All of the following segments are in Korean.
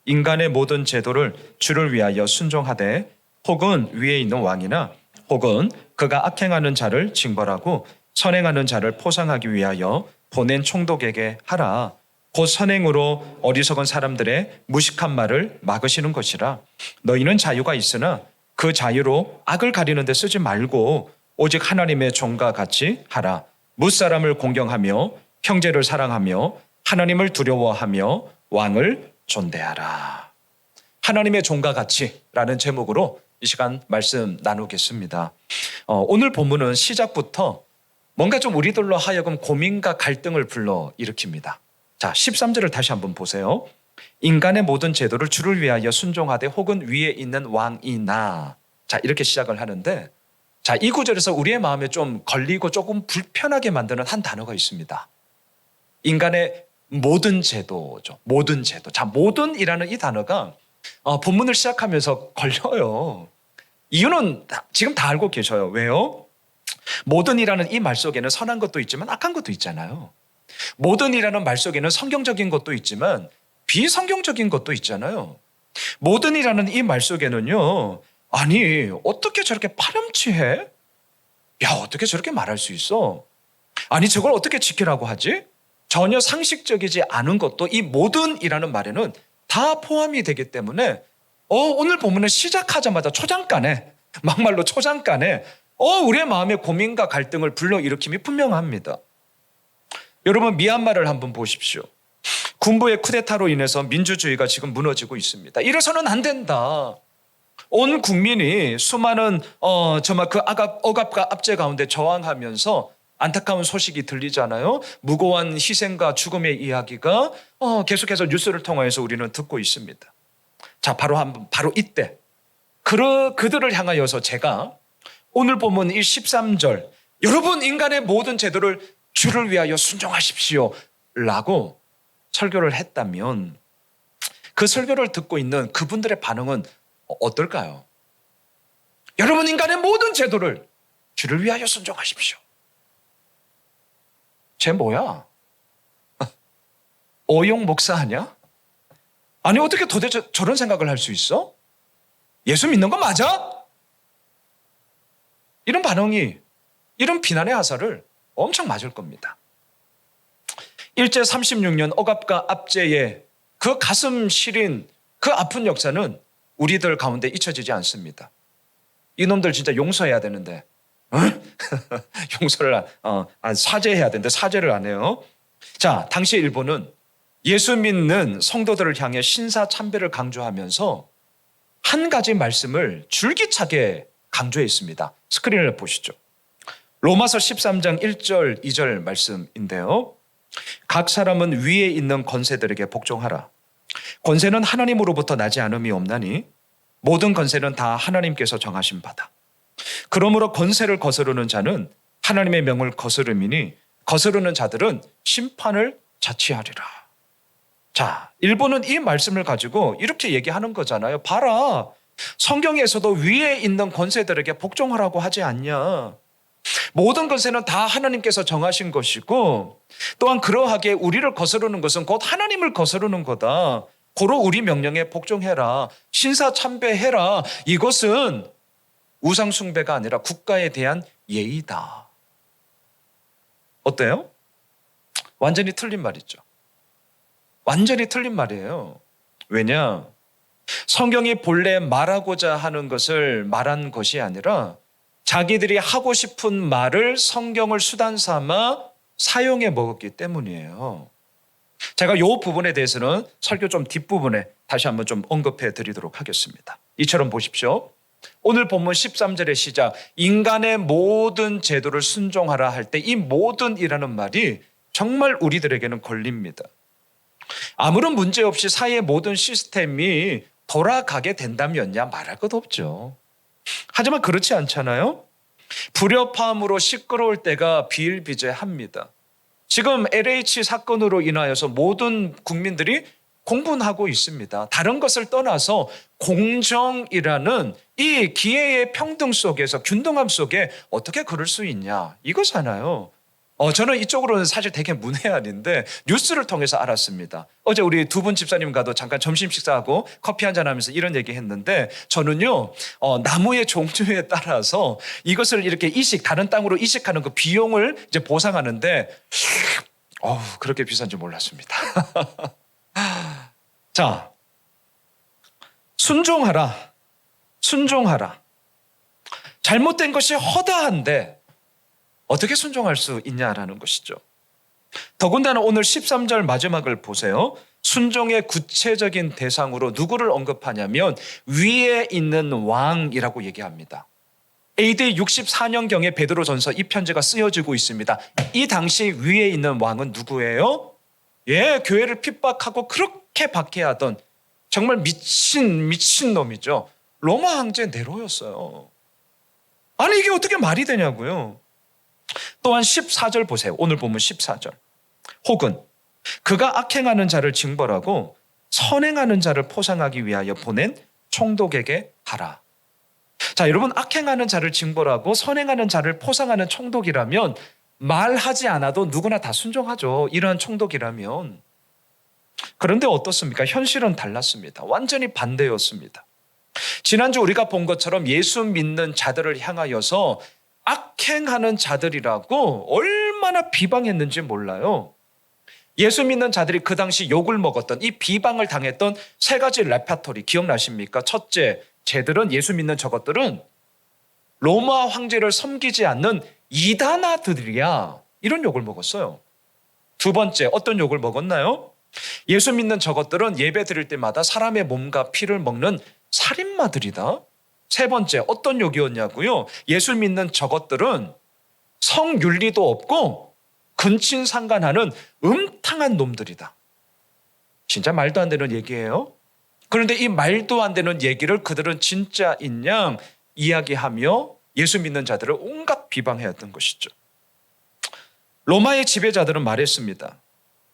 인간의 모든 제도를 주를 위하여 순종하되 혹은 위에 있는 왕이나 혹은 그가 악행하는 자를 징벌하고 선행하는 자를 포상하기 위하여 보낸 총독에게 하라. 곧 선행으로 어리석은 사람들의 무식한 말을 막으시는 것이라. 너희는 자유가 있으나 그 자유로 악을 가리는 데 쓰지 말고 오직 하나님의 종과 같이 하라. 무사람을 공경하며 형제를 사랑하며 하나님을 두려워하며 왕을 존대하라. 하나님의 종과 같이라는 제목으로 이 시간 말씀 나누겠습니다. 오늘 본문은 시작부터 뭔가 좀 우리들로 하여금 고민과 갈등을 불러일으킵니다. 자, 13절을 다시 한번 보세요. 인간의 모든 제도를 주를 위하여 순종하되 혹은 위에 있는 왕이나. 자, 이렇게 시작을 하는데, 자, 이 구절에서 우리의 마음에 좀 걸리고 조금 불편하게 만드는 한 단어가 있습니다. 인간의 모든 제도죠. 모든 제도. 자, 모든이라는 이 단어가 본문을 시작하면서 걸려요. 이유는 지금 다 알고 계셔요. 왜요? 모든이라는 이 말 속에는 선한 것도 있지만 악한 것도 있잖아요. 모든이라는 말 속에는 성경적인 것도 있지만 비성경적인 것도 있잖아요. 모든이라는 이 말 속에는요, 아니 어떻게 저렇게 파렴치해? 야, 어떻게 저렇게 말할 수 있어? 아니 저걸 어떻게 지키라고 하지? 전혀 상식적이지 않은 것도 이 모든이라는 말에는 다 포함이 되기 때문에 오늘 본문을 시작하자마자 초장간에, 막말로 초장간에 우리의 마음의 고민과 갈등을 불러일으킴이 분명합니다. 여러분, 미얀마를 한번 보십시오. 군부의 쿠데타로 인해서 민주주의가 지금 무너지고 있습니다. 이래서는 안 된다. 온 국민이 수많은 정말 그 억압과 압제 가운데 저항하면서 안타까운 소식이 들리잖아요. 무고한 희생과 죽음의 이야기가 계속해서 뉴스를 통해서 우리는 듣고 있습니다. 자, 바로 이때 그들을 향하여서 제가 오늘 본문 이 13절, 여러분 인간의 모든 제도를 주를 위하여 순종하십시오 라고 설교를 했다면 그 설교를 듣고 있는 그분들의 반응은 어떨까요? 여러분 인간의 모든 제도를 주를 위하여 순종하십시오. 쟤 뭐야? 어용 목사 아니야? 아니 어떻게 도대체 저런 생각을 할 수 있어? 예수 믿는 거 맞아? 이런 반응이, 이런 비난의 화살을 엄청 맞을 겁니다. 일제 36년 억압과 압제의 그 가슴 시린 그 아픈 역사는 우리들 가운데 잊혀지지 않습니다. 이놈들 진짜 용서해야 되는데 용서를 사죄해야 되는데 사죄를 안 해요. 자, 당시 일본은 예수 믿는 성도들을 향해 신사참배를 강조하면서 한 가지 말씀을 줄기차게 강조했습니다. 스크린을 보시죠. 로마서 13장 1절 2절 말씀인데요. 각 사람은 위에 있는 권세들에게 복종하라. 권세는 하나님으로부터 나지 않음이 없나니 모든 권세는 다 하나님께서 정하신 바다. 그러므로 권세를 거스르는 자는 하나님의 명을 거스름이니 거스르는 자들은 심판을 자취하리라. 자, 일본은 이 말씀을 가지고 이렇게 얘기하는 거잖아요. 봐라, 성경에서도 위에 있는 권세들에게 복종하라고 하지 않냐. 모든 권세는 다 하나님께서 정하신 것이고 또한 그러하게 우리를 거스르는 것은 곧 하나님을 거스르는 거다. 고로 우리 명령에 복종해라. 신사참배해라. 이것은 우상숭배가 아니라 국가에 대한 예의다. 어때요? 완전히 틀린 말이죠. 완전히 틀린 말이에요. 왜냐? 성경이 본래 말하고자 하는 것을 말한 것이 아니라 자기들이 하고 싶은 말을 성경을 수단 삼아 사용해 먹었기 때문이에요. 제가 이 부분에 대해서는 설교 좀 뒷부분에 다시 한번 좀 언급해 드리도록 하겠습니다. 이처럼 보십시오. 오늘 본문 13절의 시작, 인간의 모든 제도를 순종하라 할 때 이 모든이라는 말이 정말 우리들에게는 걸립니다. 아무런 문제 없이 사회의 모든 시스템이 돌아가게 된다면야 말할 것 없죠. 하지만 그렇지 않잖아요. 불협화음으로 시끄러울 때가 비일비재합니다. 지금 LH 사건으로 인하여서 모든 국민들이 공분하고 있습니다. 다른 것을 떠나서 공정이라는 이 기회의 평등 속에서, 균등함 속에 어떻게 그럴 수 있냐, 이거잖아요. 저는 이쪽으로는 사실 되게 문외한인데 뉴스를 통해서 알았습니다. 어제 우리 두 분 집사님과도 잠깐 점심 식사하고 커피 한잔 하면서 이런 얘기 했는데 저는요, 나무의 종류에 따라서 이것을 이렇게 다른 땅으로 이식하는 그 비용을 이제 보상하는데, 그렇게 비싼지 몰랐습니다. 자, 순종하라. 순종하라. 잘못된 것이 허다한데 어떻게 순종할 수 있냐라는 것이죠. 더군다나 오늘 13절 마지막을 보세요. 순종의 구체적인 대상으로 누구를 언급하냐면 위에 있는 왕이라고 얘기합니다. AD 64년경에 베드로전서 이 편지가 쓰여지고 있습니다. 이 당시 위에 있는 왕은 누구예요? 교회를 핍박하고 그렇게 박해하던 정말 미친 놈이죠. 로마 황제 네로였어요. 아니 이게 어떻게 말이 되냐고요. 또한 14절 보세요. 오늘 보면 14절. 혹은 그가 악행하는 자를 징벌하고 선행하는 자를 포상하기 위하여 보낸 총독에게 하라. 자, 여러분, 악행하는 자를 징벌하고 선행하는 자를 포상하는 총독이라면 말하지 않아도 누구나 다 순종하죠. 이러한 총독이라면. 그런데 어떻습니까? 현실은 달랐습니다. 완전히 반대였습니다. 지난주 우리가 본 것처럼 예수 믿는 자들을 향하여서 악행하는 자들이라고 얼마나 비방했는지 몰라요. 예수 믿는 자들이 그 당시 욕을 먹었던 이 비방을 당했던 세 가지 레파토리 기억나십니까? 첫째, 쟤들은 예수 믿는 저것들은 로마 황제를 섬기지 않는 이단아들이야. 이런 욕을 먹었어요. 두 번째, 어떤 욕을 먹었나요? 예수 믿는 저것들은 예배 드릴 때마다 사람의 몸과 피를 먹는 살인마들이다. 세 번째, 어떤 욕이었냐고요? 예수 믿는 저것들은 성윤리도 없고 근친상간하는 음탕한 놈들이다. 진짜 말도 안 되는 얘기예요. 그런데 이 말도 안 되는 얘기를 그들은 진짜인 양 이야기하며 예수 믿는 자들을 온갖 비방해왔던 것이죠. 로마의 지배자들은 말했습니다.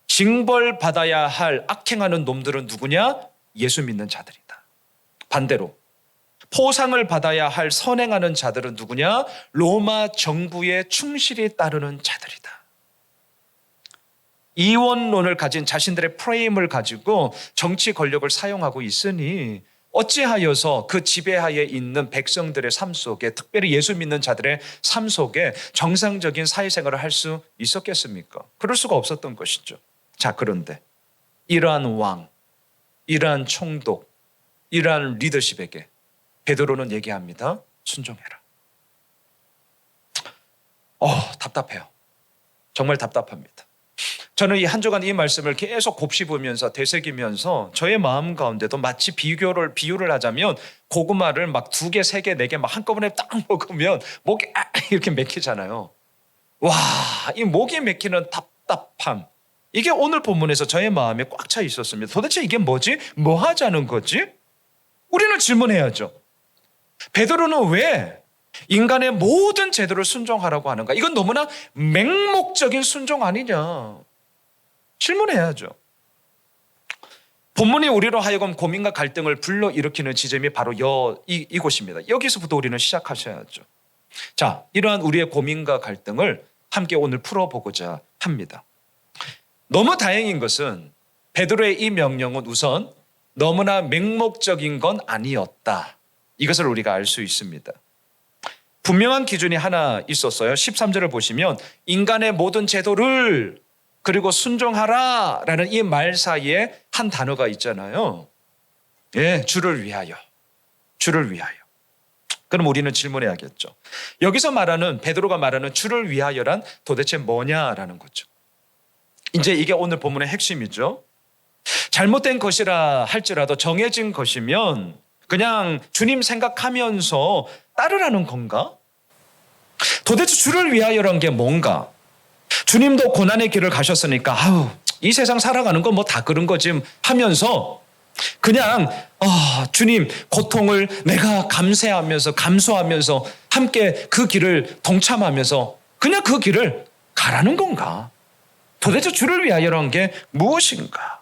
징벌받아야 할 악행하는 놈들은 누구냐? 예수 믿는 자들이다. 반대로 포상을 받아야 할 선행하는 자들은 누구냐? 로마 정부에 충실히 따르는 자들이다. 이원론을 가진 자신들의 프레임을 가지고 정치 권력을 사용하고 있으니 어찌하여서 그 지배하에 있는 백성들의 삶 속에, 특별히 예수 믿는 자들의 삶 속에 정상적인 사회생활을 할 수 있었겠습니까? 그럴 수가 없었던 것이죠. 자, 그런데 이러한 왕, 이러한 총독, 이러한 리더십에게 베드로는 얘기합니다. 순종해라. 답답해요. 정말 답답합니다. 저는 이 한 주간 이 말씀을 계속 곱씹으면서 되새기면서 저의 마음 가운데도 마치 비유를 하자면 고구마를 막 2개, 3개, 4개 막 한꺼번에 딱 먹으면 목이 이렇게 맥히잖아요. 와, 이 목이 맥히는 답답함. 이게 오늘 본문에서 저의 마음에 꽉 차 있었습니다. 도대체 이게 뭐지? 뭐 하자는 거지? 우리는 질문해야죠. 베드로는 왜 인간의 모든 제도를 순종하라고 하는가? 이건 너무나 맹목적인 순종 아니냐? 질문해야죠. 본문이 우리로 하여금 고민과 갈등을 불러일으키는 지점이 바로 이곳입니다. 여기서부터 우리는 시작하셔야죠. 자, 이러한 우리의 고민과 갈등을 함께 오늘 풀어보고자 합니다. 너무 다행인 것은 베드로의 이 명령은 우선 너무나 맹목적인 건 아니었다. 이것을 우리가 알 수 있습니다. 분명한 기준이 하나 있었어요. 13절을 보시면 인간의 모든 제도를 그리고 순종하라 라는 이 말 사이에 한 단어가 있잖아요. 주를 위하여. 주를 위하여. 그럼 우리는 질문해야겠죠. 여기서 말하는 베드로가 말하는 주를 위하여란 도대체 뭐냐라는 거죠. 이제 이게 오늘 본문의 핵심이죠. 잘못된 것이라 할지라도 정해진 것이면 그냥 주님 생각하면서 따르라는 건가? 도대체 주를 위하여란 게 뭔가? 주님도 고난의 길을 가셨으니까 이 세상 살아가는 건 뭐 다 그런 거지 하면서 그냥 주님 고통을 내가 감수하면서 함께 그 길을 동참하면서 그냥 그 길을 가라는 건가? 도대체 주를 위하여란 게 무엇인가?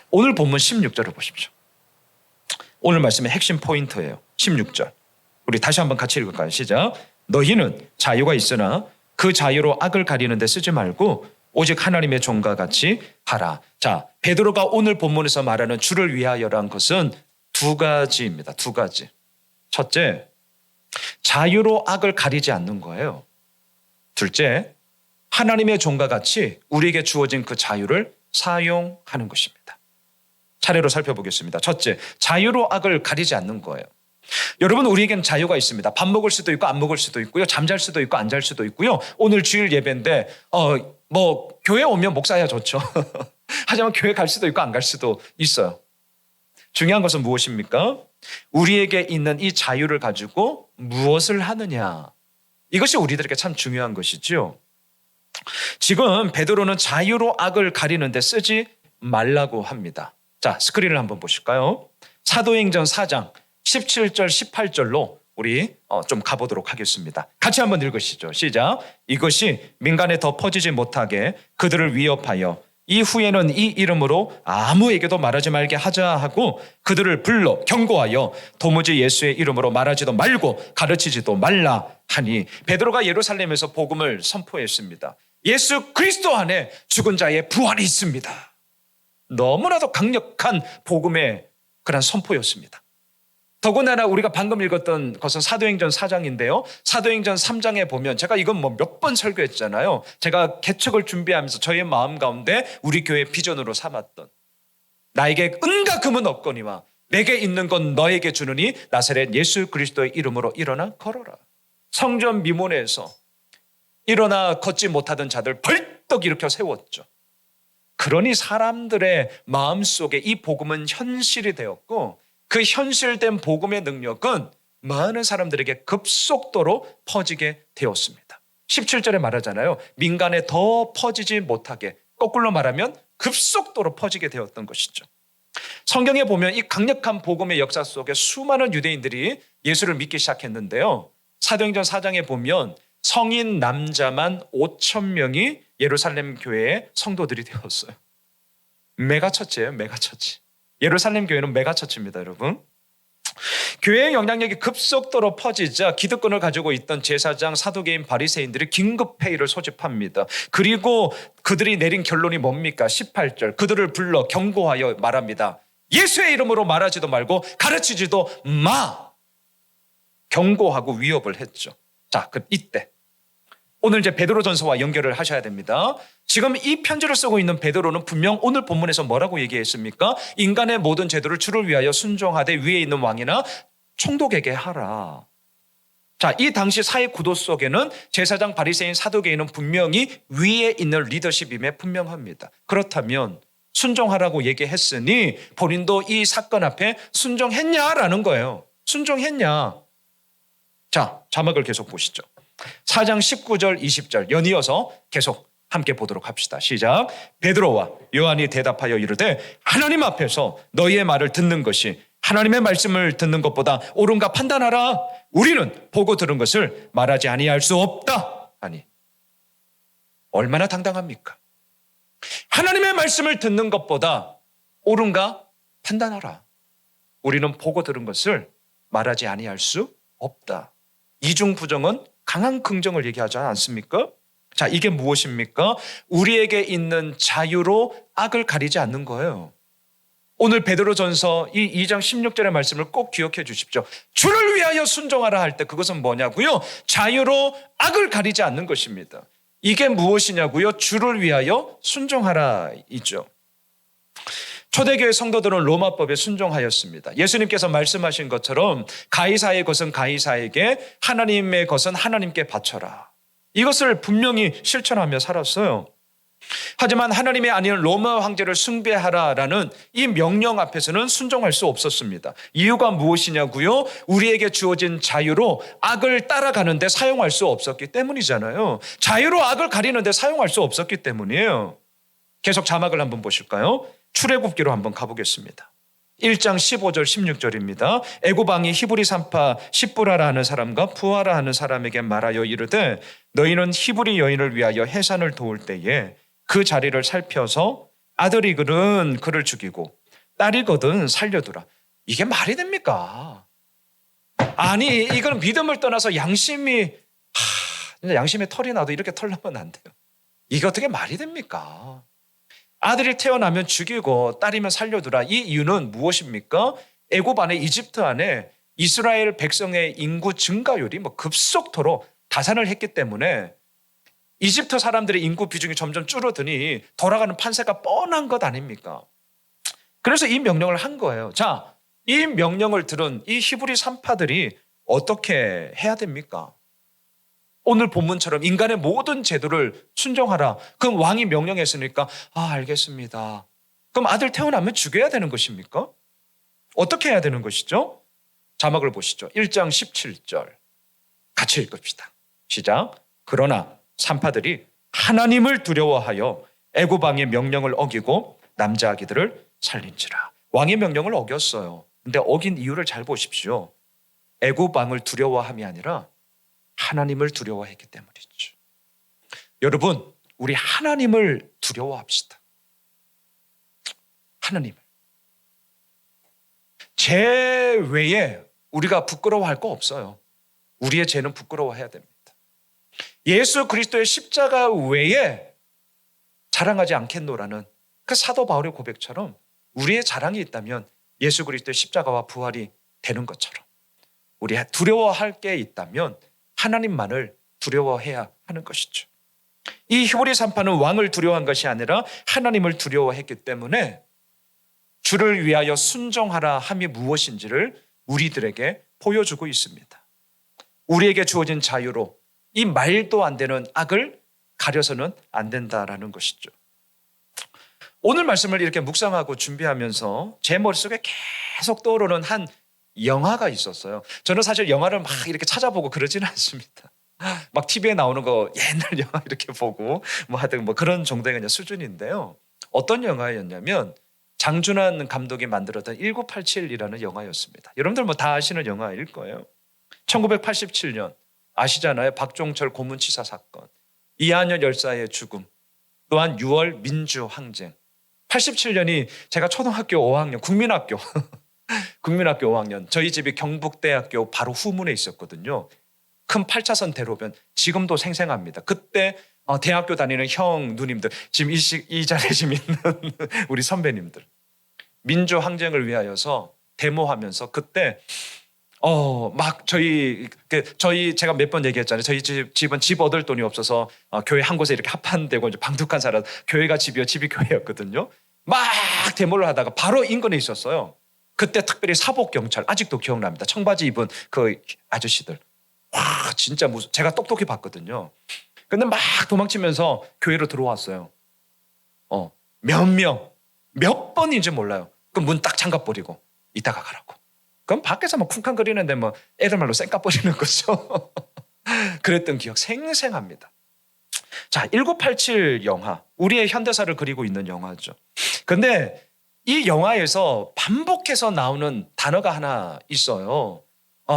오늘 본문 16절을 보십시오. 오늘 말씀의 핵심 포인트예요. 16절. 우리 다시 한번 같이 읽을까요? 시작. 너희는 자유가 있으나 그 자유로 악을 가리는 데 쓰지 말고 오직 하나님의 종과 같이 하라. 자, 베드로가 오늘 본문에서 말하는 주를 위하여란 것은 두 가지입니다. 두 가지. 첫째, 자유로 악을 가리지 않는 거예요. 둘째, 하나님의 종과 같이 우리에게 주어진 그 자유를 사용하는 것입니다. 차례로 살펴보겠습니다. 첫째, 자유로 악을 가리지 않는 거예요. 여러분, 우리에겐 자유가 있습니다. 밥 먹을 수도 있고 안 먹을 수도 있고요. 잠잘 수도 있고 안 잘 수도 있고요. 오늘 주일 예배인데 교회 오면 목사야 좋죠. 하지만 교회 갈 수도 있고 안 갈 수도 있어요. 중요한 것은 무엇입니까? 우리에게 있는 이 자유를 가지고 무엇을 하느냐. 이것이 우리들에게 참 중요한 것이죠. 지금 베드로는 자유로 악을 가리는 데 쓰지 말라고 합니다. 자, 스크린을 한번 보실까요? 사도행전 4장 17절 18절로 우리 좀 가보도록 하겠습니다. 같이 한번 읽으시죠. 시작. 이것이 민간에 더 퍼지지 못하게 그들을 위협하여 이후에는 이 이름으로 아무에게도 말하지 말게 하자 하고 그들을 불러 경고하여 도무지 예수의 이름으로 말하지도 말고 가르치지도 말라 하니, 베드로가 예루살렘에서 복음을 선포했습니다. 예수 그리스도 안에 죽은 자의 부활이 있습니다. 너무나도 강력한 복음의 그런 선포였습니다. 더군다나 우리가 방금 읽었던 것은 사도행전 4장인데요. 사도행전 3장에 보면 제가 이건 몇 번 설교했잖아요. 제가 개척을 준비하면서 저의 마음 가운데 우리 교회 비전으로 삼았던, 나에게 은과 금은 없거니와 내게 있는 건 너에게 주느니 나사렛 예수 그리스도의 이름으로 일어나 걸어라. 성전 미문에서 일어나 걷지 못하던 자들 벌떡 일으켜 세웠죠. 그러니 사람들의 마음속에 이 복음은 현실이 되었고, 그 현실된 복음의 능력은 많은 사람들에게 급속도로 퍼지게 되었습니다. 17절에 말하잖아요. 민간에 더 퍼지지 못하게, 거꾸로 말하면 급속도로 퍼지게 되었던 것이죠. 성경에 보면 이 강력한 복음의 역사 속에 수많은 유대인들이 예수를 믿기 시작했는데요. 사도행전 4장에 보면 성인 남자만 5,000명이 예루살렘 교회의 성도들이 되었어요. 메가처치예요, 메가처치. 예루살렘 교회는 메가처치입니다, 여러분. 교회의 영향력이 급속도로 퍼지자 기득권을 가지고 있던 제사장, 사두개인, 바리새인들이 긴급회의를 소집합니다. 그리고 그들이 내린 결론이 뭡니까? 18절. 그들을 불러 경고하여 말합니다. 예수의 이름으로 말하지도 말고 가르치지도 마. 경고하고 위협을 했죠. 자, 이때 오늘 이제 베드로전서와 연결을 하셔야 됩니다. 지금 이 편지를 쓰고 있는 베드로는 분명 오늘 본문에서 뭐라고 얘기했습니까? 인간의 모든 제도를 주를 위하여 순종하되 위에 있는 왕이나 총독에게 하라. 자, 이 당시 사회 구도 속에는 제사장, 바리새인, 사두개인은 분명히 위에 있는 리더십임에 분명합니다. 그렇다면 순종하라고 얘기했으니 본인도 이 사건 앞에 순종했냐라는 거예요. 순종했냐? 자, 자막을 계속 보시죠. 4장 19절 20절 연이어서 계속 함께 보도록 합시다. 시작. 베드로와 요한이 대답하여 이르되 하나님 앞에서 너희의 말을 듣는 것이 하나님의 말씀을 듣는 것보다 옳은가 판단하라. 우리는 보고 들은 것을 말하지 아니할 수 없다 하니. 얼마나 당당합니까? 하나님의 말씀을 듣는 것보다 옳은가 판단하라. 우리는 보고 들은 것을 말하지 아니할 수 없다. 이중 부정은 강한 긍정을 얘기하지 않습니까? 자, 이게 무엇입니까? 우리에게 있는 자유로 악을 가리지 않는 거예요. 오늘 베드로전서 이 2장 16절의 말씀을 꼭 기억해 주십시오. 주를 위하여 순종하라 할 때 그것은 뭐냐고요? 자유로 악을 가리지 않는 것입니다. 이게 무엇이냐고요? 주를 위하여 순종하라 이죠. 초대교회 성도들은 로마법에 순종하였습니다. 예수님께서 말씀하신 것처럼 가이사의 것은 가이사에게, 하나님의 것은 하나님께 바쳐라. 이것을 분명히 실천하며 살았어요. 하지만 하나님의 아닌 로마 황제를 숭배하라라는 이 명령 앞에서는 순종할 수 없었습니다. 이유가 무엇이냐고요? 우리에게 주어진 자유로 악을 따라가는데 사용할 수 없었기 때문이잖아요. 자유로 악을 가리는데 사용할 수 없었기 때문이에요. 계속 자막을 한번 보실까요? 출애굽기로 한번 가보겠습니다. 1장 15절 16절입니다. 애굽왕이 히브리 산파 십부라라 하는 사람과 푸아라 하는 사람에게 말하여 이르되 너희는 히브리 여인을 위하여 해산을 도울 때에 그 자리를 살펴서 아들이거든 그를 죽이고 딸이거든 살려두라. 이게 말이 됩니까? 아니, 이건 믿음을 떠나서 양심이 진짜 양심에 털이 나도 이렇게 털나면 안 돼요. 이게 어떻게 말이 됩니까? 아들이 태어나면 죽이고 딸이면 살려두라. 이 이유는 무엇입니까? 애굽 안에 이집트 안에 이스라엘 백성의 인구 증가율이 급속도로 다산을 했기 때문에 이집트 사람들의 인구 비중이 점점 줄어드니 돌아가는 판세가 뻔한 것 아닙니까? 그래서 이 명령을 한 거예요. 자, 이 명령을 들은 이 히브리 산파들이 어떻게 해야 됩니까? 오늘 본문처럼 인간의 모든 제도를 순종하라. 그럼 왕이 명령했으니까 알겠습니다. 그럼 아들 태어나면 죽여야 되는 것입니까? 어떻게 해야 되는 것이죠? 자막을 보시죠. 1장 17절 같이 읽읍시다. 시작. 그러나 산파들이 하나님을 두려워하여 애굽 왕의 명령을 어기고 남자 아기들을 살린지라. 왕의 명령을 어겼어요. 근데 어긴 이유를 잘 보십시오. 애굽 왕을 두려워함이 아니라 하나님을 두려워했기 때문이죠. 여러분, 우리 하나님을 두려워합시다. 하나님을. 죄 외에 우리가 부끄러워할 거 없어요. 우리의 죄는 부끄러워해야 됩니다. 예수 그리스도의 십자가 외에 자랑하지 않겠노라는 그 사도 바울의 고백처럼 우리의 자랑이 있다면 예수 그리스도의 십자가와 부활이 되는 것처럼 우리 두려워할 게 있다면 하나님만을 두려워해야 하는 것이죠. 이 히브리 산파는 왕을 두려워한 것이 아니라 하나님을 두려워했기 때문에 주를 위하여 순종하라 함이 무엇인지를 우리들에게 보여주고 있습니다. 우리에게 주어진 자유로 이 말도 안 되는 악을 가려서는 안 된다라는 것이죠. 오늘 말씀을 이렇게 묵상하고 준비하면서 제 머릿속에 계속 떠오르는 한 영화가 있었어요. 저는 사실 영화를 막 이렇게 찾아보고 그러지는 않습니다. 막 TV에 나오는 거 옛날 영화 이렇게 보고 하여튼 그런 정도의 그냥 수준인데요. 어떤 영화였냐면 장준환 감독이 만들었던 1987이라는 영화였습니다. 여러분들 다 아시는 영화일 거예요. 1987년 아시잖아요. 박종철 고문치사 사건, 이한열 열사의 죽음, 또한 6월 민주항쟁. 87년이 제가 초등학교 5학년 국민학교 국민학교 5학년, 저희 집이 경북대학교 바로 후문에 있었거든요. 큰 8차선 대로변 지금도 생생합니다. 그때 대학교 다니는 형 누님들, 지금 이 자리에 지금 있는 우리 선배님들, 민주항쟁을 위하여서 데모하면서 그때 막 저희 제가 몇 번 얘기했잖아요. 저희 집은 집 얻을 돈이 없어서 교회 한 곳에 이렇게 합판되고 이제 방북한 사람, 교회가 집이요, 집이 교회였거든요. 막 데모를 하다가 바로 인근에 있었어요. 그때 특별히 사복경찰, 아직도 기억납니다. 청바지 입은 그 아저씨들. 와, 진짜 제가 똑똑히 봤거든요. 근데 막 도망치면서 교회로 들어왔어요. 몇 번인지 몰라요. 그럼 문 딱 잠가버리고 이따가 가라고. 그럼 밖에서 막 쿵쾅거리는데 애들 말로 쌩까버리는 거죠. 그랬던 기억 생생합니다. 자, 1987 영화, 우리의 현대사를 그리고 있는 영화죠. 근데 이 영화에서 반복해서 나오는 단어가 하나 있어요.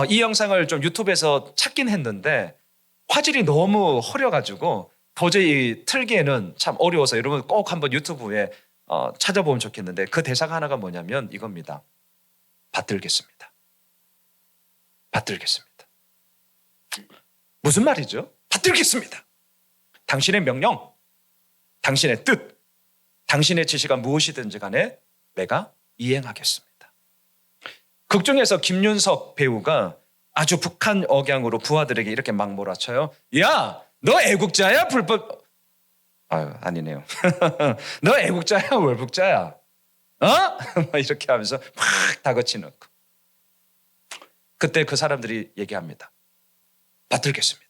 이 영상을 좀 유튜브에서 찾긴 했는데 화질이 너무 흐려가지고 도저히 틀기에는 참 어려워서 여러분 꼭 한번 유튜브에 찾아보면 좋겠는데 그 대사가 하나가 뭐냐면 이겁니다. 받들겠습니다. 받들겠습니다. 무슨 말이죠? 받들겠습니다. 당신의 명령, 당신의 뜻, 당신의 지시가 무엇이든지 간에 내가 이행하겠습니다. 극중에서 김윤석 배우가 아주 북한 억양으로 부하들에게 이렇게 막 몰아쳐요. 야, 너 애국자야? 불법? 아니네요. 너 애국자야? 월북자야? 이렇게 하면서 막 다그치는 거. 그때 그 사람들이 얘기합니다. 받들겠습니다.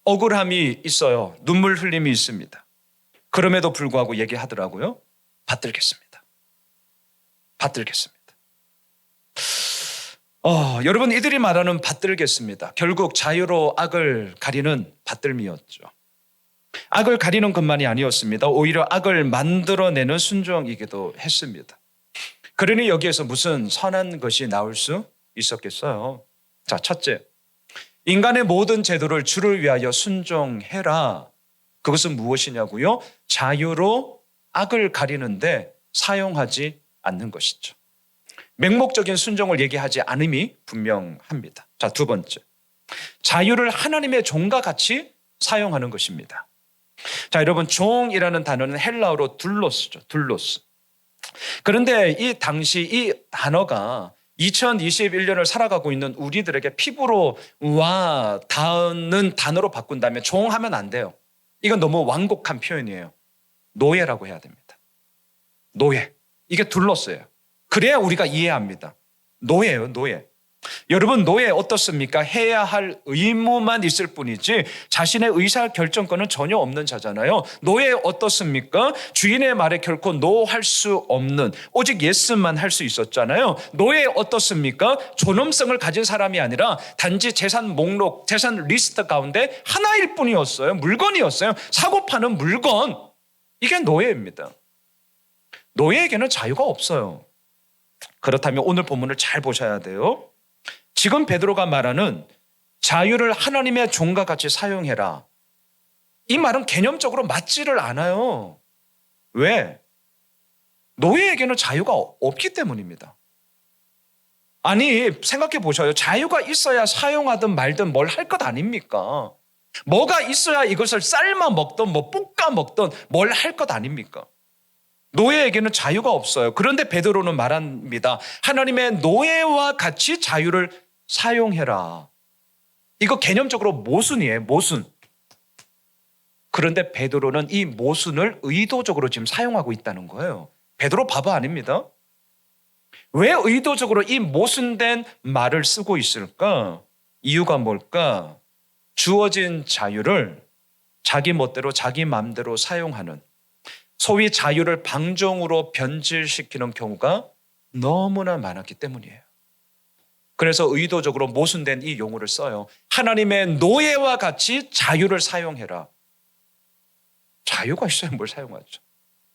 억울함이 있어요. 눈물 흘림이 있습니다. 그럼에도 불구하고 얘기하더라고요. 받들겠습니다. 받들겠습니다. 여러분, 이들이 말하는 받들겠습니다. 결국 자유로 악을 가리는 받들미였죠. 악을 가리는 것만이 아니었습니다. 오히려 악을 만들어내는 순종이기도 했습니다. 그러니 여기에서 무슨 선한 것이 나올 수 있었겠어요? 자, 첫째, 인간의 모든 제도를 주를 위하여 순종해라. 그것은 무엇이냐고요? 자유로 악을 가리는데 사용하지 않는 것이죠. 맹목적인 순종을 얘기하지 않음이 분명합니다. 자, 두 번째, 자유를 하나님의 종과 같이 사용하는 것입니다. 자, 여러분, 종이라는 단어는 헬라어로 둘로스죠. 둘로스. 그런데 이 당시 이 단어가 2021년을 살아가고 있는 우리들에게 피부로 와 닿는 단어로 바꾼다면 종하면 안 돼요. 이건 너무 완곡한 표현이에요. 노예라고 해야 됩니다. 노예. 이게 둘로스예요. 그래야 우리가 이해합니다. 노예예요, 노예. 여러분, 노예 어떻습니까? 해야 할 의무만 있을 뿐이지 자신의 의사결정권은 전혀 없는 자잖아요. 노예 어떻습니까? 주인의 말에 결코 노할 수 없는, 오직 예스만 할 수 있었잖아요. 노예 어떻습니까? 존엄성을 가진 사람이 아니라 단지 재산 목록, 재산 리스트 가운데 하나일 뿐이었어요. 물건이었어요. 사고 파는 물건. 이게 노예입니다. 노예에게는 자유가 없어요. 그렇다면 오늘 본문을 잘 보셔야 돼요. 지금 베드로가 말하는 자유를 하나님의 종과 같이 사용해라. 이 말은 개념적으로 맞지를 않아요. 왜? 노예에게는 자유가 없기 때문입니다. 아니, 생각해 보셔요. 자유가 있어야 사용하든 말든 뭘 할 것 아닙니까? 뭐가 있어야 이것을 삶아 먹든 뭐 볶아 먹든 뭘 할 것 아닙니까? 노예에게는 자유가 없어요. 그런데 베드로는 말합니다. 하나님의 노예와 같이 자유를 사용해라. 이거 개념적으로 모순이에요. 모순. 그런데 베드로는 이 모순을 의도적으로 지금 사용하고 있다는 거예요. 베드로 바보 아닙니다. 왜 의도적으로 이 모순된 말을 쓰고 있을까? 이유가 뭘까? 주어진 자유를 자기 멋대로 자기 마음대로 사용하는, 소위 자유를 방종으로 변질시키는 경우가 너무나 많았기 때문이에요. 그래서 의도적으로 모순된 이 용어를 써요. 하나님의 노예와 같이 자유를 사용해라. 자유가 있어야 뭘 사용하죠.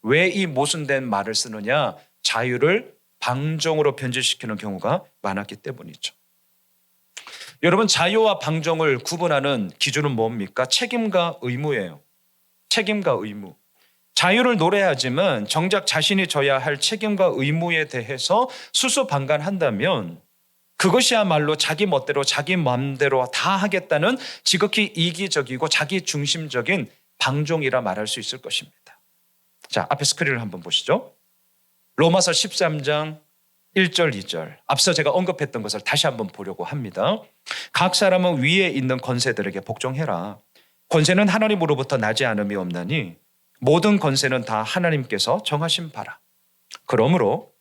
왜 이 모순된 말을 쓰느냐? 자유를 방종으로 변질시키는 경우가 많았기 때문이죠. 여러분, 자유와 방종을 구분하는 기준은 뭡니까? 책임과 의무예요. 책임과 의무. 자유를 노래하지만 정작 자신이 져야 할 책임과 의무에 대해서 수수방관한다면 그것이야말로 자기 멋대로 자기 마음대로 다 하겠다는 지극히 이기적이고 자기 중심적인 방종이라 말할 수 있을 것입니다. 자, 앞에 스크린을 한번 보시죠. 로마서 13장 1절 2절. 앞서 제가 언급했던 것을 다시 한번 보려고 합니다. 각 사람은 위에 있는 권세들에게 복종해라. 권세는 하나님으로부터 나지 않음이 없나니 모든 권세는 다 하나님께서 정하신 바라. 그러므로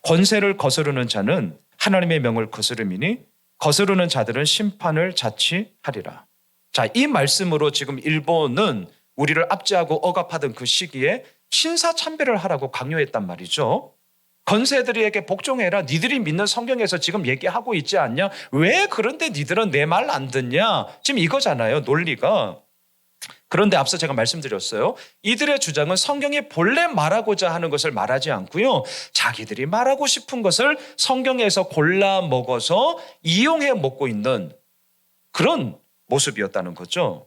권세를 거스르는 자는 하나님의 명을 거스름이니 거스르는 자들은 심판을 자취하리라. 자, 이 말씀으로 지금 일본은 우리를 압제하고 억압하던 그 시기에 신사참배를 하라고 강요했단 말이죠. 권세들에게 복종해라. 니들이 믿는 성경에서 지금 얘기하고 있지 않냐? 왜 그런데 니들은 내 말 안 듣냐? 지금 이거잖아요, 논리가. 그런데 앞서 제가 말씀드렸어요. 이들의 주장은 성경이 본래 말하고자 하는 것을 말하지 않고요. 자기들이 말하고 싶은 것을 성경에서 골라 먹어서 이용해 먹고 있는 그런 모습이었다는 거죠.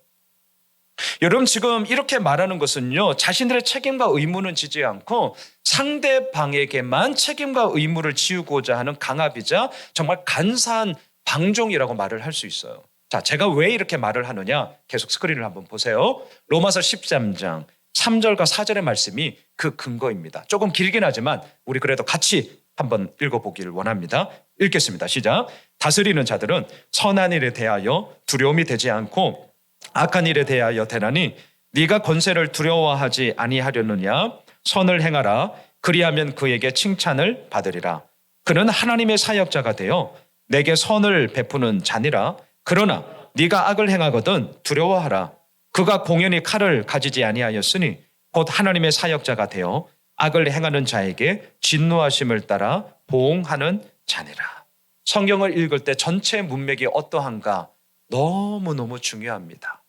여러분, 지금 이렇게 말하는 것은요, 자신들의 책임과 의무는 지지 않고 상대방에게만 책임과 의무를 지우고자 하는 강압이자 정말 간사한 방종이라고 말을 할 수 있어요. 자, 제가 왜 이렇게 말을 하느냐? 계속 스크린을 한번 보세요. 로마서 13장 3절과 4절의 말씀이 그 근거입니다. 조금 길긴 하지만 우리 그래도 같이 한번 읽어보기를 원합니다. 읽겠습니다. 시작. 다스리는 자들은 선한 일에 대하여 두려움이 되지 않고 악한 일에 대하여 되나니 네가 권세를 두려워하지 아니하려느냐? 선을 행하라. 그리하면 그에게 칭찬을 받으리라. 그는 하나님의 사역자가 되어 내게 선을 베푸는 자니라. 그러나 네가 악을 행하거든 두려워하라. 그가 공연히 칼을 가지지 아니하였으니 곧 하나님의 사역자가 되어 악을 행하는 자에게 진노하심을 따라 보응하는 자니라. 성경을 읽을 때 전체 문맥이 어떠한가 너무너무 중요합니다.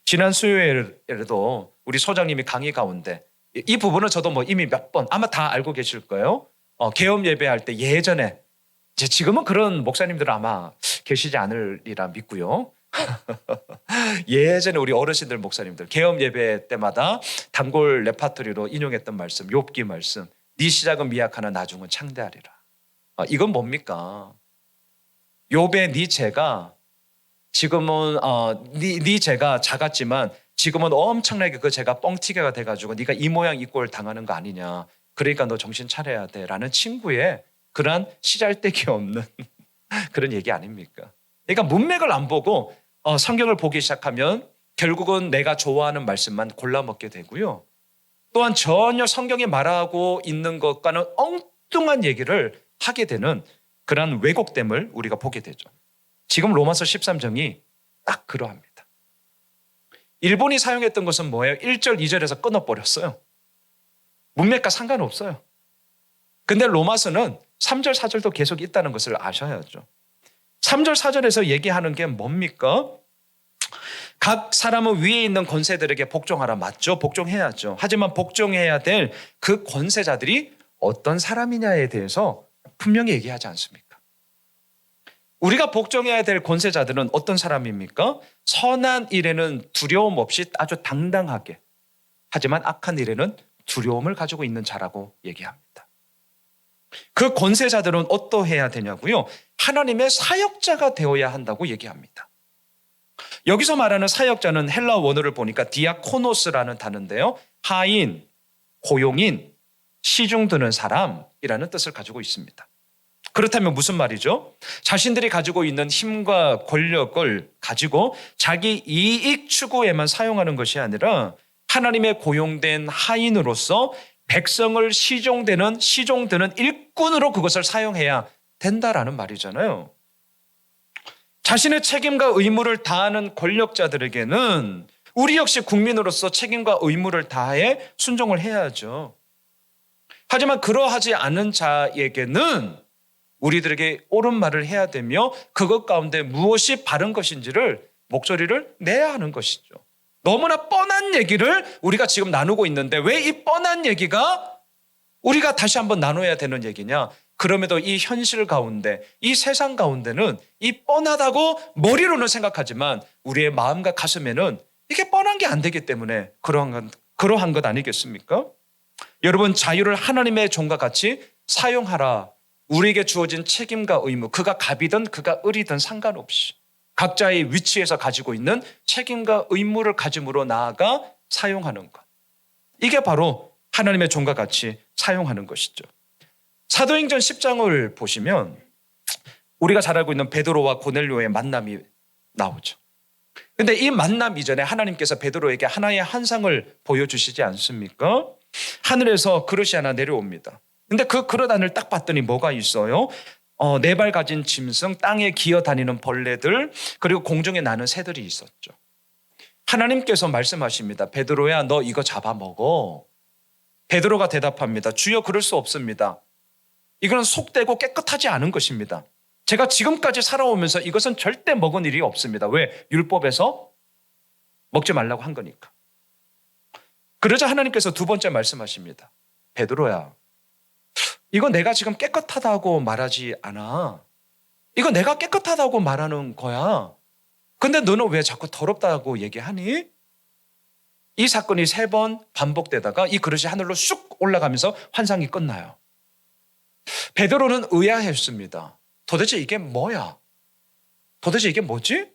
지난 수요일에도 우리 소장님이 강의 가운데 이 부분은 저도 뭐 이미 몇 번 아마 다 알고 계실 거예요. 개업 예배할 때 예전에, 이제 지금은 그런 목사님들은 아마 계시지 않으리라 믿고요. 예전에 우리 어르신들 목사님들 개업 예배 때마다 단골 레파토리로 인용했던 말씀, 욥기 말씀. 네 시작은 미약하나 나중은 창대하리라. 이건 뭡니까? 욥의 네 죄가 지금은 네 죄가 작았지만 지금은 엄청나게 그 죄가 뻥튀기가 돼가지고 네가 이 모양 이 꼴 당하는 거 아니냐. 그러니까 너 정신 차려야 돼라는 친구의 그러한 시잘데기 없는 그런 얘기 아닙니까? 그러니까 문맥을 안 보고 성경을 보기 시작하면 결국은 내가 좋아하는 말씀만 골라 먹게 되고요. 또한 전혀 성경이 말하고 있는 것과는 엉뚱한 얘기를 하게 되는 그러한 왜곡됨을 우리가 보게 되죠. 지금 로마서 13장이 딱 그러합니다. 일본이 사용했던 것은 뭐예요? 1절, 2절에서 끊어버렸어요. 문맥과 상관없어요. 근데 로마서는 3절, 4절도 계속 있다는 것을 아셔야죠. 3절, 4절에서 얘기하는 게 뭡니까? 각 사람은 위에 있는 권세들에게 복종하라. 맞죠? 복종해야죠. 하지만 복종해야 될 그 권세자들이 어떤 사람이냐에 대해서 분명히 얘기하지 않습니까? 우리가 복종해야 될 권세자들은 어떤 사람입니까? 선한 일에는 두려움 없이 아주 당당하게, 하지만 악한 일에는 두려움을 가지고 있는 자라고 얘기합니다. 그 권세자들은 어떠해야 되냐고요? 하나님의 사역자가 되어야 한다고 얘기합니다. 여기서 말하는 사역자는 헬라 원어를 보니까 디아코노스라는 단어인데요. 하인, 고용인, 시중 드는 사람이라는 뜻을 가지고 있습니다. 그렇다면 무슨 말이죠? 자신들이 가지고 있는 힘과 권력을 가지고 자기 이익 추구에만 사용하는 것이 아니라 하나님의 고용된 하인으로서 백성을 시종드는 일꾼으로 그것을 사용해야 된다라는 말이잖아요. 자신의 책임과 의무를 다하는 권력자들에게는 우리 역시 국민으로서 책임과 의무를 다해 순종을 해야죠. 하지만 그러하지 않은 자에게는 우리들에게 옳은 말을 해야 되며 그것 가운데 무엇이 바른 것인지를 목소리를 내야 하는 것이죠. 너무나 뻔한 얘기를 우리가 지금 나누고 있는데 왜 이 뻔한 얘기가 우리가 다시 한번 나눠야 되는 얘기냐? 그럼에도 이 현실 가운데, 이 세상 가운데는 이 뻔하다고 머리로는 생각하지만 우리의 마음과 가슴에는 이게 뻔한 게 안 되기 때문에 그러한 것 아니겠습니까? 여러분, 자유를 하나님의 종과 같이 사용하라. 우리에게 주어진 책임과 의무, 그가 갑이든 그가 을이든 상관없이 각자의 위치에서 가지고 있는 책임과 의무를 가짐으로 나아가 사용하는 것. 이게 바로 하나님의 종과 같이 사용하는 것이죠. 사도행전 10장을 보시면 우리가 잘 알고 있는 베드로와 고넬료의 만남이 나오죠. 근데 이 만남 이전에 하나님께서 베드로에게 하나의 환상을 보여주시지 않습니까? 하늘에서 그릇이 하나 내려옵니다. 근데 그 그릇 안을 딱 봤더니 뭐가 있어요? 4발 가진 짐승, 땅에 기어다니는 벌레들, 그리고 공중에 나는 새들이 있었죠. 하나님께서 말씀하십니다. 베드로야, 너 이거 잡아먹어. 베드로가 대답합니다. 주여, 그럴 수 없습니다. 이건 속되고 깨끗하지 않은 것입니다. 제가 지금까지 살아오면서 이것은 절대 먹은 일이 없습니다. 왜? 율법에서 먹지 말라고 한 거니까. 그러자 하나님께서 두 번째 말씀하십니다. 베드로야, 이거 내가 지금 깨끗하다고 말하지 않아. 이거 내가 깨끗하다고 말하는 거야. 근데 너는 왜 자꾸 더럽다고 얘기하니? 이 사건이 3번 반복되다가 이 그릇이 하늘로 쑥 올라가면서 환상이 끝나요. 베드로는 의아했습니다. 도대체 이게 뭐야? 도대체 이게 뭐지?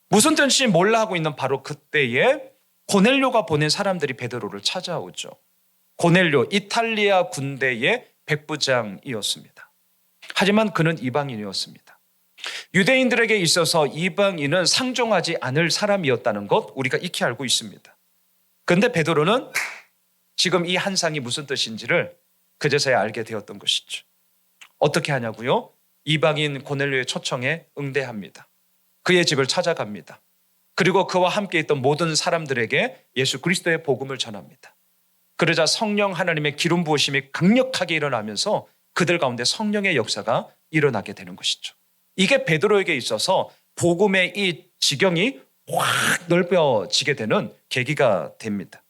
무슨 뜻인지 몰라 하고 있는 바로 그때에 고넬료가 보낸 사람들이 베드로를 찾아오죠. 고넬료, 이탈리아 군대의 백부장이었습니다. 하지만 그는 이방인이었습니다. 유대인들에게 있어서 이방인은 상종하지 않을 사람이었다는 것 우리가 익히 알고 있습니다. 그런데 베드로는 지금 이 환상이 무슨 뜻인지를 그제서야 알게 되었던 것이죠. 어떻게 하냐고요? 이방인 고넬료의 초청에 응대합니다. 그의 집을 찾아갑니다. 그리고 그와 함께 있던 모든 사람들에게 예수 그리스도의 복음을 전합니다. 그러자 성령 하나님의 기름 부으심이 강력하게 일어나면서 그들 가운데 성령의 역사가 일어나게 되는 것이죠. 이게 베드로에게 있어서 복음의 이 지경이 확 넓어지게 되는 계기가 됩니다.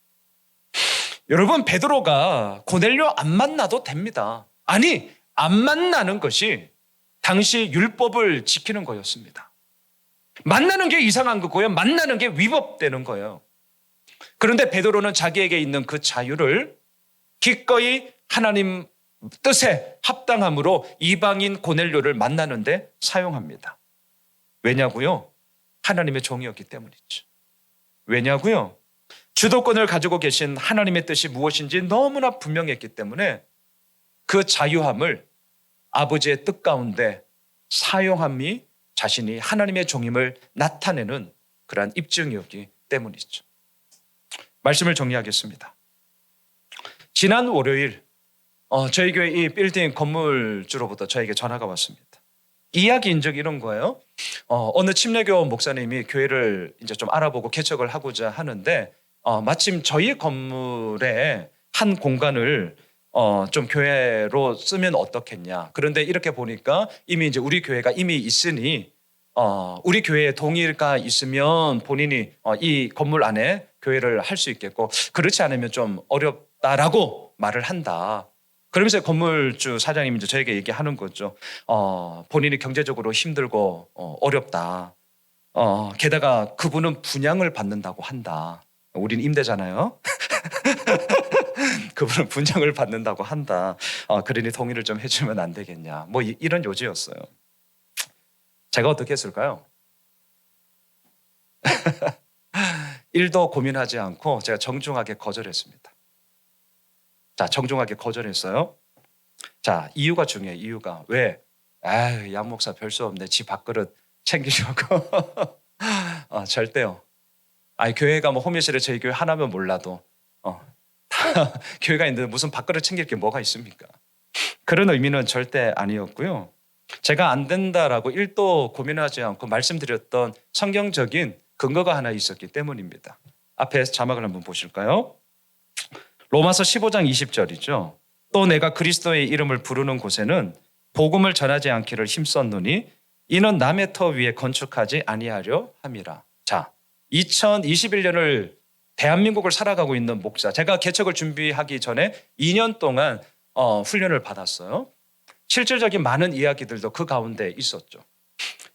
여러분, 베드로가 고넬료 안 만나도 됩니다. 아니, 안 만나는 것이 당시 율법을 지키는 거였습니다. 만나는 게 이상한 거고요. 만나는 게 위법되는 거예요. 그런데 베드로는 자기에게 있는 그 자유를 기꺼이 하나님 뜻에 합당함으로 이방인 고넬료를 만나는데 사용합니다. 왜냐고요? 하나님의 종이었기 때문이죠. 왜냐고요? 주도권을 가지고 계신 하나님의 뜻이 무엇인지 너무나 분명했기 때문에 그 자유함을 아버지의 뜻 가운데 사용함이 자신이 하나님의 종임을 나타내는 그러한 입증이었기 때문이죠. 말씀을 정리하겠습니다. 지난 월요일 저희 교회 이 빌딩 건물주로부터 저에게 전화가 왔습니다. 이야기인 적 이런 거예요. 어느 침례교 목사님이 교회를 이제 좀 알아보고 개척을 하고자 하는데 마침 저희 건물에 한 공간을 좀 교회로 쓰면 어떻겠냐. 그런데 이렇게 보니까 이미 이제 우리 교회가 이미 있으니 우리 교회에 동의가 있으면 본인이 이 건물 안에 교회를 할 수 있겠고 그렇지 않으면 좀 어렵다라고 말을 한다. 그러면서 건물주 사장님이 이제 저에게 얘기하는 거죠. 본인이 경제적으로 힘들고 어렵다. 게다가 그분은 분양을 받는다고 한다. 우린 임대잖아요. 그분은 분양을 받는다고 한다. 그러니 동의를 좀 해주면 안 되겠냐. 뭐 이런 요지였어요. 제가 어떻게 했을까요? 1도 고민하지 않고 제가 정중하게 거절했습니다. 자, 정중하게 거절했어요. 자, 이유가 중요해요. 이유가. 왜? 양 목사 별 수 없네. 지 밥그릇 챙기려고. 절대요. 교회가 뭐 호미실에 저희 교회 하나면 몰라도 다 교회가 있는데 무슨 밥그릇 챙길 게 뭐가 있습니까? 그런 의미는 절대 아니었고요. 제가 안 된다라고 1도 고민하지 않고 말씀드렸던 성경적인 근거가 하나 있었기 때문입니다. 앞에 자막을 한번 보실까요? 로마서 15장 20절이죠. 또 내가 그리스도의 이름을 부르는 곳에는 복음을 전하지 않기를 힘썼노니 이는 남의 터 위에 건축하지 아니하려 함이라. 자, 2021년을 대한민국을 살아가고 있는 목사. 제가 개척을 준비하기 전에 2년 동안 훈련을 받았어요. 실질적인 많은 이야기들도 그 가운데 있었죠.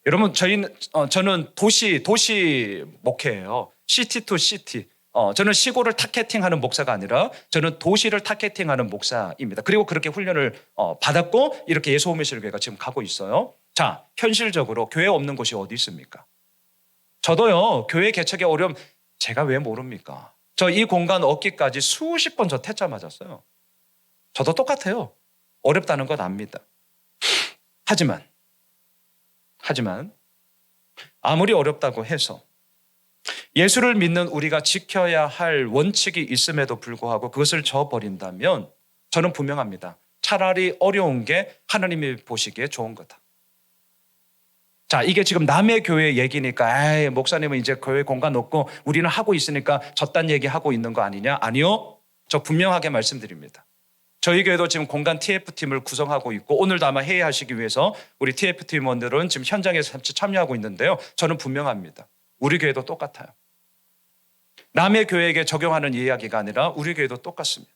여러분, 저는 도시 목회예요. 시티 투 시티. 저는 시골을 타겟팅하는 목사가 아니라 저는 도시를 타겟팅하는 목사입니다. 그리고 그렇게 훈련을 받았고 이렇게 예수호미실교회가 지금 가고 있어요. 자, 현실적으로 교회 없는 곳이 어디 있습니까? 저도요, 교회 개척의 어려움 제가 왜 모릅니까? 저 이 공간 얻기까지 수십 번 저 퇴짜 맞았어요. 저도 똑같아요. 어렵다는 건 압니다. 하지만 아무리 어렵다고 해서 예수를 믿는 우리가 지켜야 할 원칙이 있음에도 불구하고 그것을 저버린다면 저는 분명합니다. 차라리 어려운 게 하나님이 보시기에 좋은 거다. 자, 이게 지금 남의 교회 얘기니까 목사님은 이제 교회 공간 없고 우리는 하고 있으니까 저딴 얘기하고 있는 거 아니냐? 아니요. 저 분명하게 말씀드립니다. 저희 교회도 지금 공간 TF팀을 구성하고 있고 오늘도 아마 회의하시기 위해서 우리 TF팀원들은 지금 현장에서 같이 참여하고 있는데요. 저는 분명합니다. 우리 교회도 똑같아요. 남의 교회에게 적용하는 이야기가 아니라 우리 교회도 똑같습니다.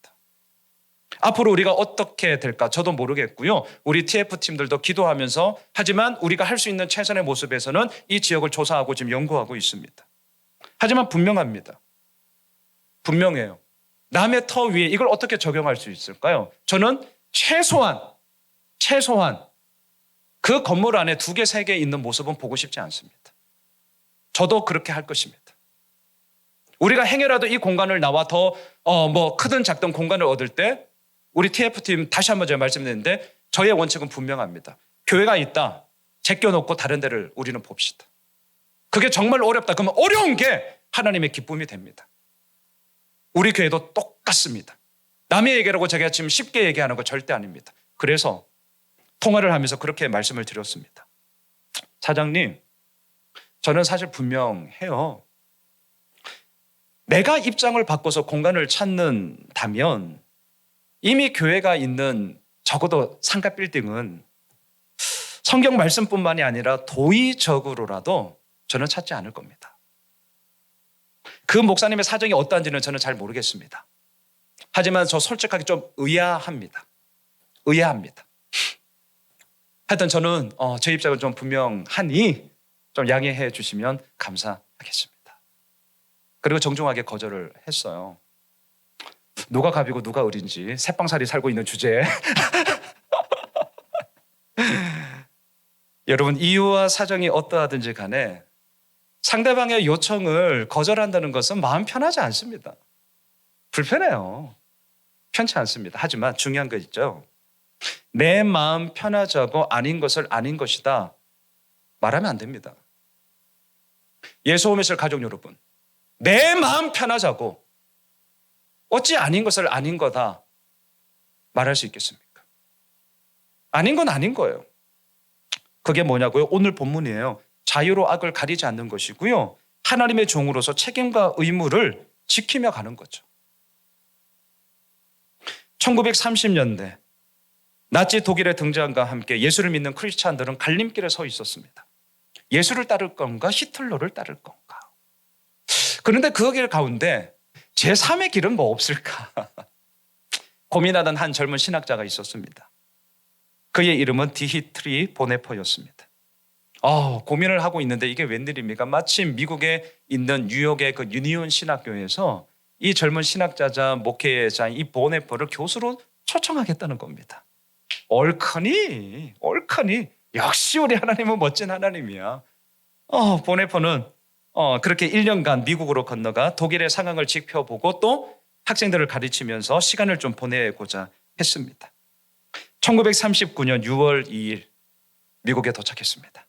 앞으로 우리가 어떻게 될까 저도 모르겠고요. 우리 TF팀들도 기도하면서 하지만 우리가 할 수 있는 최선의 모습에서는 이 지역을 조사하고 지금 연구하고 있습니다. 하지만 분명합니다. 분명해요. 남의 터 위에 이걸 어떻게 적용할 수 있을까요? 저는 최소한 그 건물 안에 2개, 3개 있는 모습은 보고 싶지 않습니다. 저도 그렇게 할 것입니다. 우리가 행여라도 이 공간을 나와 더 크든 작든 공간을 얻을 때 우리 TF팀 다시 한번 제가 말씀드리는데 저의 원칙은 분명합니다. 교회가 있다. 제껴놓고 다른 데를 우리는 봅시다. 그게 정말 어렵다. 그러면 어려운 게 하나님의 기쁨이 됩니다. 우리 교회도 똑같습니다. 남의 얘기라고 제가 지금 쉽게 얘기하는 거 절대 아닙니다. 그래서 통화를 하면서 그렇게 말씀을 드렸습니다. 사장님, 저는 사실 분명해요. 내가 입장을 바꿔서 공간을 찾는다면 이미 교회가 있는 적어도 상가 빌딩은 성경 말씀뿐만이 아니라 도의적으로라도 저는 찾지 않을 겁니다. 그 목사님의 사정이 어떠한지는 저는 잘 모르겠습니다. 하지만 저 솔직하게 좀 의아합니다. 하여튼 저는 제 입장은 좀 분명하니 좀 양해해 주시면 감사하겠습니다. 그리고 정중하게 거절을 했어요. 누가 갑이고 누가 을인지 새빵살이 살고 있는 주제에 여러분, 이유와 사정이 어떠하든지 간에 상대방의 요청을 거절한다는 것은 마음 편하지 않습니다. 불편해요. 편치 않습니다. 하지만 중요한 거 있죠. 내 마음 편하자고 아닌 것을 아닌 것이다 말하면 안 됩니다. 예수오메실 가족 여러분, 내 마음 편하자고 어찌 아닌 것을 아닌 거다 말할 수 있겠습니까? 아닌 건 아닌 거예요. 그게 뭐냐고요? 오늘 본문이에요. 자유로 악을 가리지 않는 것이고요. 하나님의 종으로서 책임과 의무를 지키며 가는 거죠. 1930년대 나치 독일의 등장과 함께 예수를 믿는 크리스찬들은 갈림길에 서 있었습니다. 예수를 따를 건가 히틀러를 따를 건가. 그런데 그 길 가운데 제3의 길은 뭐 없을까 고민하던 한 젊은 신학자가 있었습니다. 그의 이름은 디히트리 보네퍼였습니다. 고민을 하고 있는데 이게 웬일입니까? 마침 미국에 있는 뉴욕의 그 유니온 신학교에서 이 젊은 신학자자 목회자인 이 보네퍼를 교수로 초청하겠다는 겁니다. 얼커니 역시 우리 하나님은 멋진 하나님이야. 보네퍼는 그렇게 1년간 미국으로 건너가 독일의 상황을 지켜보고 또 학생들을 가르치면서 시간을 좀 보내고자 했습니다. 1939년 6월 2일 미국에 도착했습니다.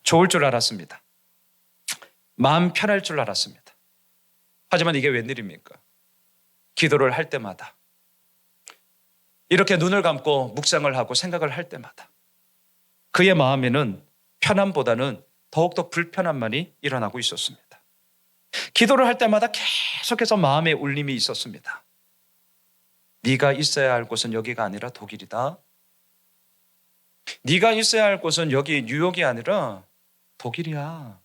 좋을 줄 알았습니다. 마음 편할 줄 알았습니다. 하지만 이게 웬일입니까? 기도를 할 때마다 이렇게 눈을 감고 묵상을 하고 생각을 할 때마다 그의 마음에는 편함보다는 더욱더 불편함만이 일어나고 있었습니다. 기도를 할 때마다 계속해서 마음에 울림이 있었습니다. 네가 있어야 할 곳은 여기가 아니라 독일이다. 네가 있어야 할 곳은 여기 뉴욕이 아니라 독일이야.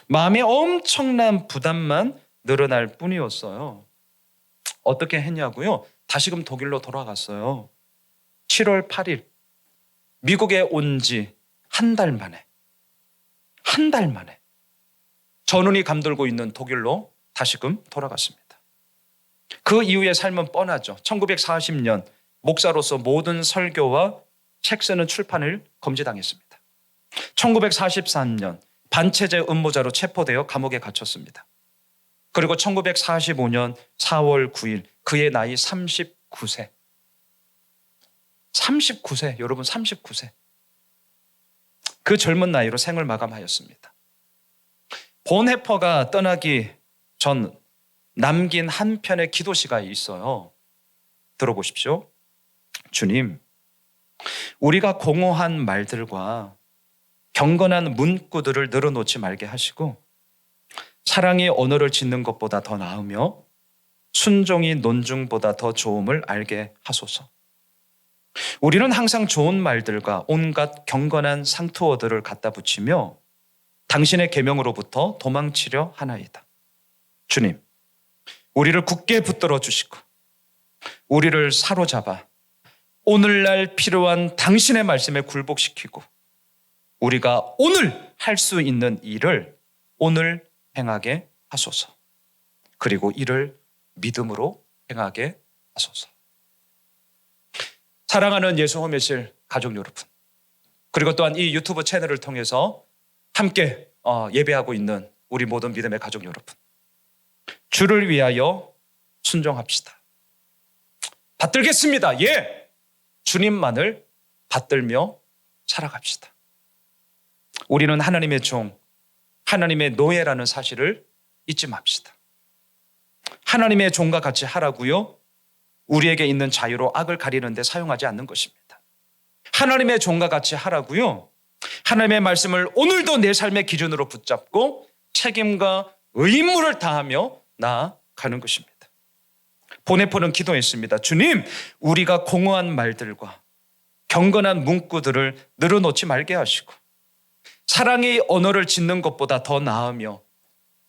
마음에 엄청난 부담만 늘어날 뿐이었어요. 어떻게 했냐고요? 다시금 독일로 돌아갔어요. 7월 8일 미국에 온 지 한 달 만에 전운이 감돌고 있는 독일로 다시금 돌아갔습니다. 그 이후의 삶은 뻔하죠. 1940년 목사로서 모든 설교와 책 쓰는 출판을 금지당했습니다. 1943년 반체제 음모자로 체포되어 감옥에 갇혔습니다. 그리고 1945년 4월 9일 그의 나이 39세. 여러분 39세. 그 젊은 나이로 생을 마감하였습니다. 본헤퍼가 떠나기 전 남긴 한 편의 기도시가 있어요. 들어보십시오. 주님, 우리가 공허한 말들과 경건한 문구들을 늘어놓지 말게 하시고 사랑의 언어를 짓는 것보다 더 나으며 순종이 논중보다 더 좋음을 알게 하소서. 우리는 항상 좋은 말들과 온갖 경건한 상투어들을 갖다 붙이며 당신의 계명으로부터 도망치려 하나이다. 주님, 우리를 굳게 붙들어 주시고 우리를 사로잡아 오늘날 필요한 당신의 말씀에 굴복시키고 우리가 오늘 할 수 있는 일을 오늘 행하게 하소서. 그리고 이를 믿음으로 행하게 하소서. 사랑하는 예수 홈메실 가족 여러분, 그리고 또한 이 유튜브 채널을 통해서 함께 예배하고 있는 우리 모든 믿음의 가족 여러분, 주를 위하여 순종합시다. 받들겠습니다. 예, 주님만을 받들며 살아갑시다. 우리는 하나님의 종, 하나님의 노예라는 사실을 잊지 맙시다. 하나님의 종과 같이 하라고요? 우리에게 있는 자유로 악을 가리는 데 사용하지 않는 것입니다. 하나님의 종과 같이 하라고요? 하나님의 말씀을 오늘도 내 삶의 기준으로 붙잡고 책임과 의무를 다하며 나아가는 것입니다. 보네포는 기도했습니다. 주님, 우리가 공허한 말들과 경건한 문구들을 늘어놓지 말게 하시고 사랑의 언어를 짓는 것보다 더 나으며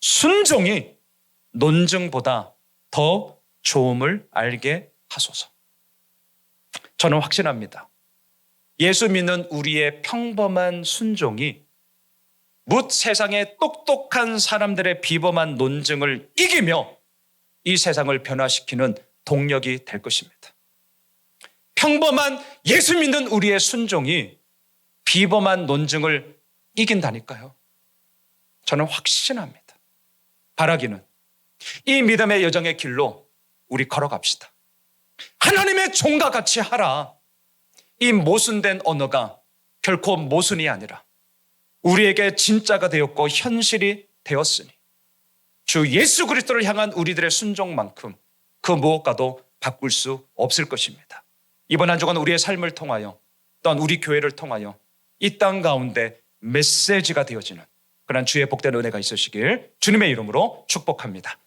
순종이 논증보다 더 좋음을 알게 하소서. 저는 확신합니다. 예수 믿는 우리의 평범한 순종이 뭇 세상의 똑똑한 사람들의 비범한 논증을 이기며 이 세상을 변화시키는 동력이 될 것입니다. 평범한 예수 믿는 우리의 순종이 비범한 논증을 이긴다니까요. 저는 확신합니다. 바라기는 이 믿음의 여정의 길로 우리 걸어갑시다. 하나님의 종과 같이 하라. 이 모순된 언어가 결코 모순이 아니라 우리에게 진짜가 되었고 현실이 되었으니 주 예수 그리스도를 향한 우리들의 순종만큼 그 무엇과도 바꿀 수 없을 것입니다. 이번 한 주간 우리의 삶을 통하여 또한 우리 교회를 통하여 이 땅 가운데 메시지가 되어지는 그런 주의 복된 은혜가 있으시길 주님의 이름으로 축복합니다.